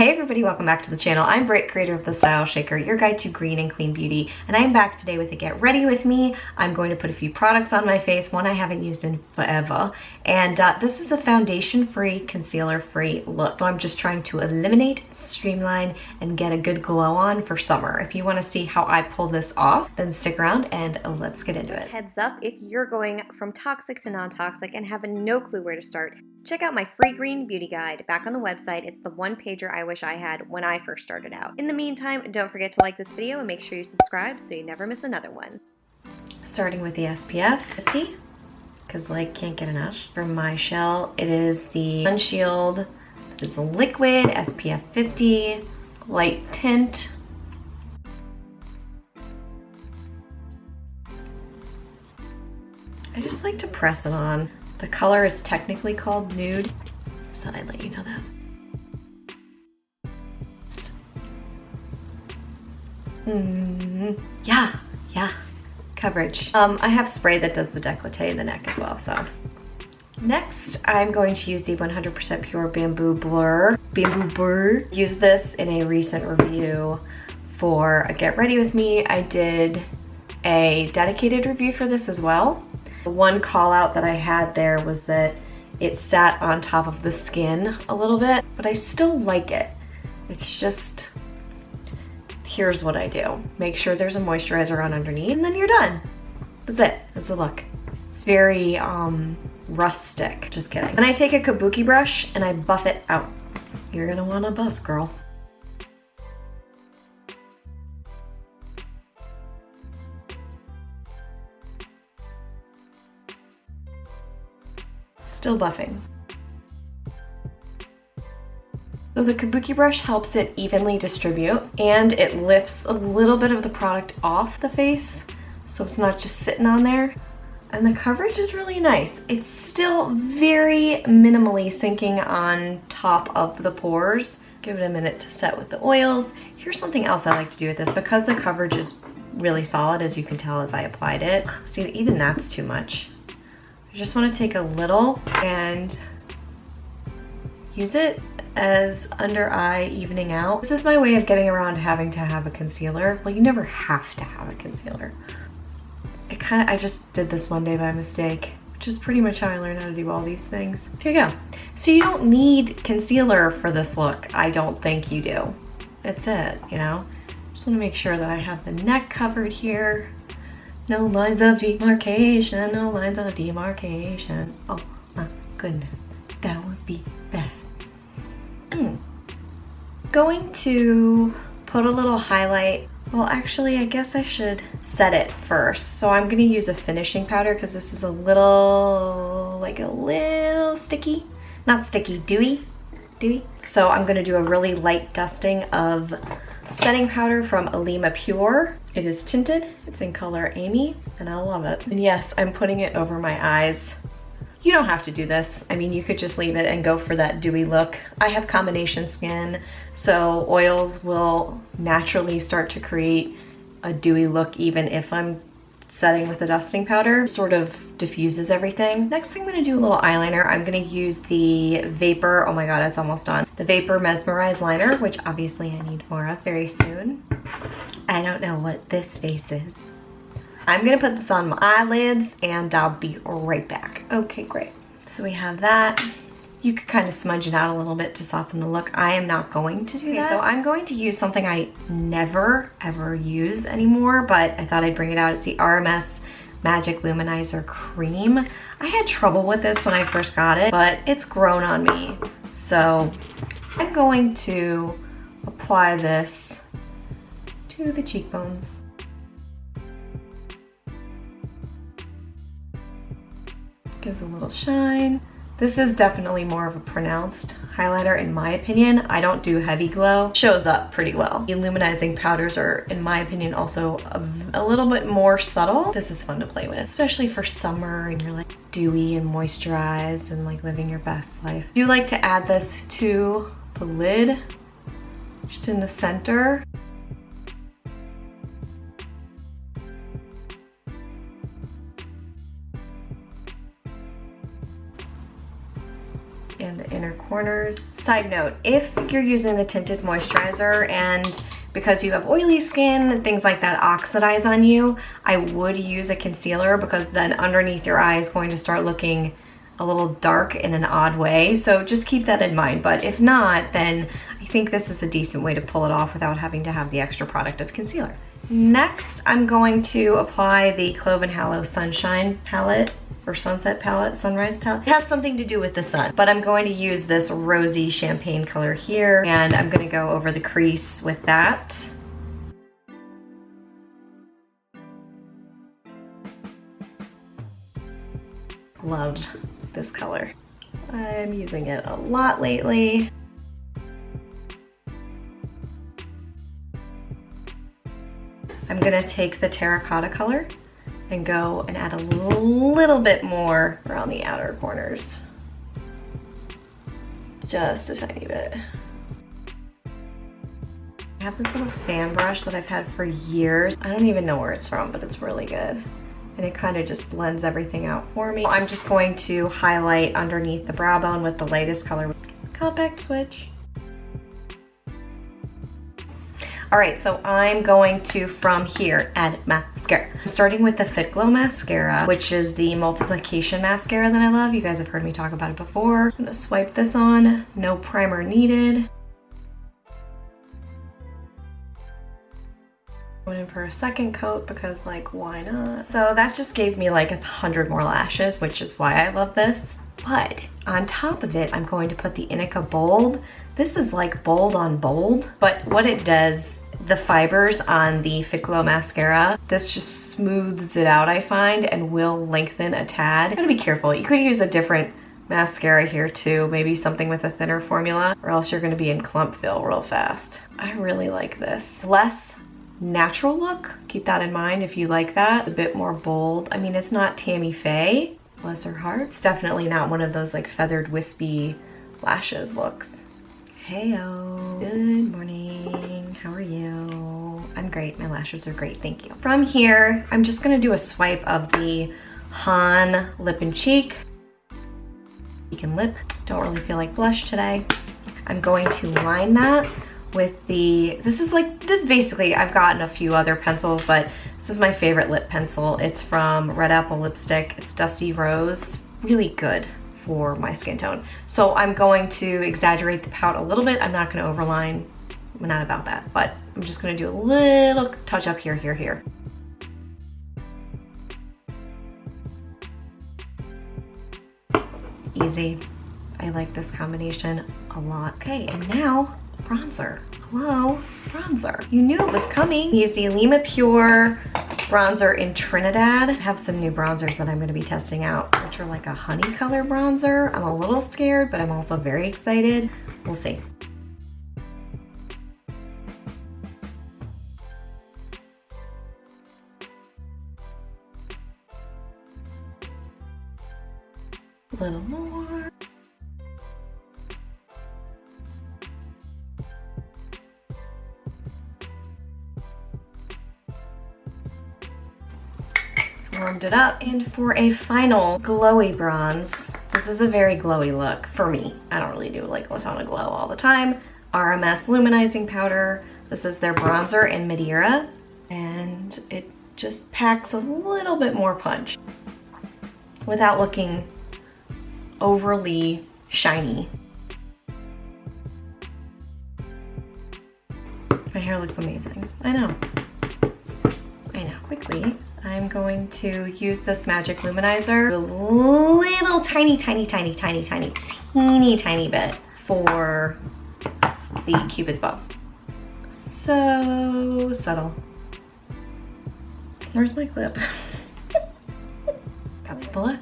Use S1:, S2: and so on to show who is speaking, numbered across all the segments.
S1: Hey everybody, welcome back to the channel. I'm Britt, creator of the StyleShaker, your guide to green and clean beauty, and I'm back today with a get ready with me. I'm going to put a few products on my face, one I haven't used in forever, and this is a foundation-free, concealer-free look. So I'm just trying to eliminate, streamline, and get a good glow on for summer. If you want to see how I pull this off, then stick around and let's get into it. Heads up, if you're going from toxic to non-toxic and have no clue where to start, check out my free green beauty guide back on the website. It's the one pager I wish I had when I first started out. In the meantime, don't forget to like this video and make sure you subscribe so you never miss another one. Starting with the SPF 50, because like can't get enough. From my shell, it is the Sun Shield. It's a liquid SPF 50 light tint. I just like to press it on. The color is technically called Nude. Just thought I'd let you know that. Yeah. Coverage. I have spray that does the décolleté in the neck as well, so. Next, I'm going to use the 100% Pure Bamboo Blur. Use this in a recent review for a Get Ready With Me. I did a dedicated review for this as well. The one call out that I had there was that it sat on top of the skin a little bit, but I still like it. It's just, here's what I do. Make sure there's a moisturizer on underneath and then you're done. That's it, that's the look. It's very rustic, just kidding. Then I take a kabuki brush and I buff it out. You're gonna wanna buff, girl. Still buffing. So the kabuki brush helps it evenly distribute and it lifts a little bit of the product off the face so it's not just sitting on there. And the coverage is really nice. It's still very minimally sinking on top of the pores. Give it a minute to set with the oils. Here's something else I like to do with this. Because the coverage is really solid, as you can tell as I applied it. See, even that's too much. I just want to take a little and use it as under eye evening out. This is my way of getting around having to have a concealer. Well, you never have to have a concealer. I just did this one day by mistake, which is pretty much how I learned how to do all these things. Here you go. So you don't need concealer for this look. I don't think you do. That's it, you know? Just want to make sure that I have the neck covered here. No lines of demarcation, no lines of demarcation. Oh my goodness, that would be bad. Going to put a little highlight. Well, actually, I guess I should set it first. So I'm gonna use a finishing powder because this is a little sticky. Not sticky, dewy. So I'm gonna do a really light dusting of setting powder from Alima Pure. It is tinted, it's in color Amy, and I love it. And yes, I'm putting it over my eyes. You don't have to do this. I mean, you could just leave it and go for that dewy look. I have combination skin, so oils will naturally start to create a dewy look even if I'm setting with a dusting powder. Sort of diffuses everything. Next, I'm gonna do a little eyeliner. I'm gonna use the Vapor, oh my god, it's almost done. The Vapor Mesmerize Liner, which obviously I need more of very soon. I don't know what this face is. I'm gonna put this on my eyelids and I'll be right back. Okay, great. So we have that. You could kind of smudge it out a little bit to soften the look. I am not going to do that. So I'm going to use something I never ever use anymore, but I thought I'd bring it out. It's the RMS Magic Luminizer Cream. I had trouble with this when I first got it, but it's grown on me. So I'm going to apply this to the cheekbones. Gives a little shine. This is definitely more of a pronounced highlighter in my opinion. I don't do heavy glow. Shows up pretty well. The illuminizing powders are, in my opinion, also a little bit more subtle. This is fun to play with, especially for summer and you're like dewy and moisturized and like living your best life. I do like to add this to the lid, just in the center. and the inner corners. Side note, if you're using the tinted moisturizer and because you have oily skin, things like that oxidize on you, I would use a concealer because then underneath your eye is going to start looking a little dark in an odd way. So just keep that in mind. But if not, then I think this is a decent way to pull it off without having to have the extra product of concealer. Next, I'm going to apply the Clove and Hallow Sunshine palette or Sunset palette, Sunrise palette. It has something to do with the sun, but I'm going to use this rosy champagne color here, and I'm gonna go over the crease with that. Loved this color. I'm using it a lot lately. I'm gonna take the terracotta color and go and add a little bit more around the outer corners. Just a tiny bit. I have this little fan brush that I've had for years. I don't even know where it's from, but it's really good. And it kind of just blends everything out for me. I'm just going to highlight underneath the brow bone with the lightest color. Compact switch. All right, so I'm going to, from here, add mascara. I'm starting with the Fit Glow mascara, which is the multiplication mascara that I love. You guys have heard me talk about it before. I'm gonna swipe this on, no primer needed. Went in for a second coat because like, why not? So that just gave me like 100 more lashes, which is why I love this. But on top of it, I'm going to put the Inica Bold. This is like bold on bold, but what it does, the fibers on the Fit Glow mascara, this just smooths it out, I find, and will lengthen a tad. You gotta be careful. You could use a different mascara here too, maybe something with a thinner formula, or else you're gonna be in Clumpville real fast. I really like this. Less natural look, keep that in mind if you like that. A bit more bold. I mean, it's not Tammy Faye, bless her heart. It's definitely not one of those like feathered wispy lashes looks. Heyo, good morning, how are you? I'm great, my lashes are great, thank you. From here, I'm just gonna do a swipe of the Han Lip and Cheek. Cheek and lip, don't really feel like blush today. I'm going to line that with the, this is basically, I've gotten a few other pencils, but this is my favorite lip pencil. It's from Red Apple Lipstick, it's Dusty Rose. It's really good for my skin tone. So I'm going to exaggerate the pout a little bit. I'm not gonna overline, I'm not about that, but I'm just gonna do a little touch up here, here. Easy. I like this combination a lot. Okay, and now bronzer. Hello, bronzer. You knew it was coming. Use the Lima Pure bronzer in Trinidad. I have some new bronzers that I'm gonna be testing out, which are like a honey color bronzer. I'm a little scared, but I'm also very excited. We'll see. A little more. Warmed it up, and for a final glowy bronze, this is a very glowy look for me. I don't really do like Latona Glow all the time. RMS Luminizing Powder. This is their bronzer in Madeira, and it just packs a little bit more punch without looking overly shiny. My hair looks amazing. I know. Quickly, I'm going to use this Magic Luminizer a little tiny bit for the Cupid's bow. So subtle. Where's my clip? That's the look.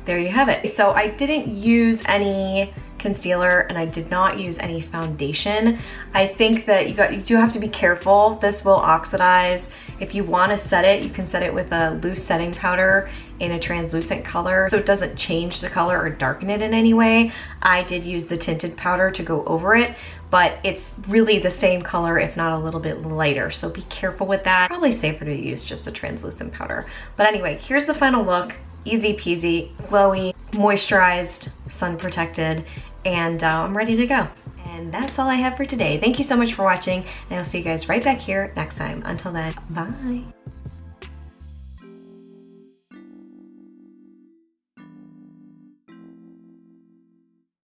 S1: There you have it. So I didn't use any concealer and I did not use any foundation. I think that you do have to be careful. This will oxidize. If you want to set it, you can set it with a loose setting powder in a translucent color so it doesn't change the color or darken it in any way. I did use the tinted powder to go over it, but it's really the same color, if not a little bit lighter. So be careful with that. Probably safer to use just a translucent powder. But anyway, here's the final look. easy peasy, glowy, moisturized, sun protected, and I'm ready to go. And that's all I have for today. Thank you so much for watching, and I'll see you guys right back here next time. Until then, bye.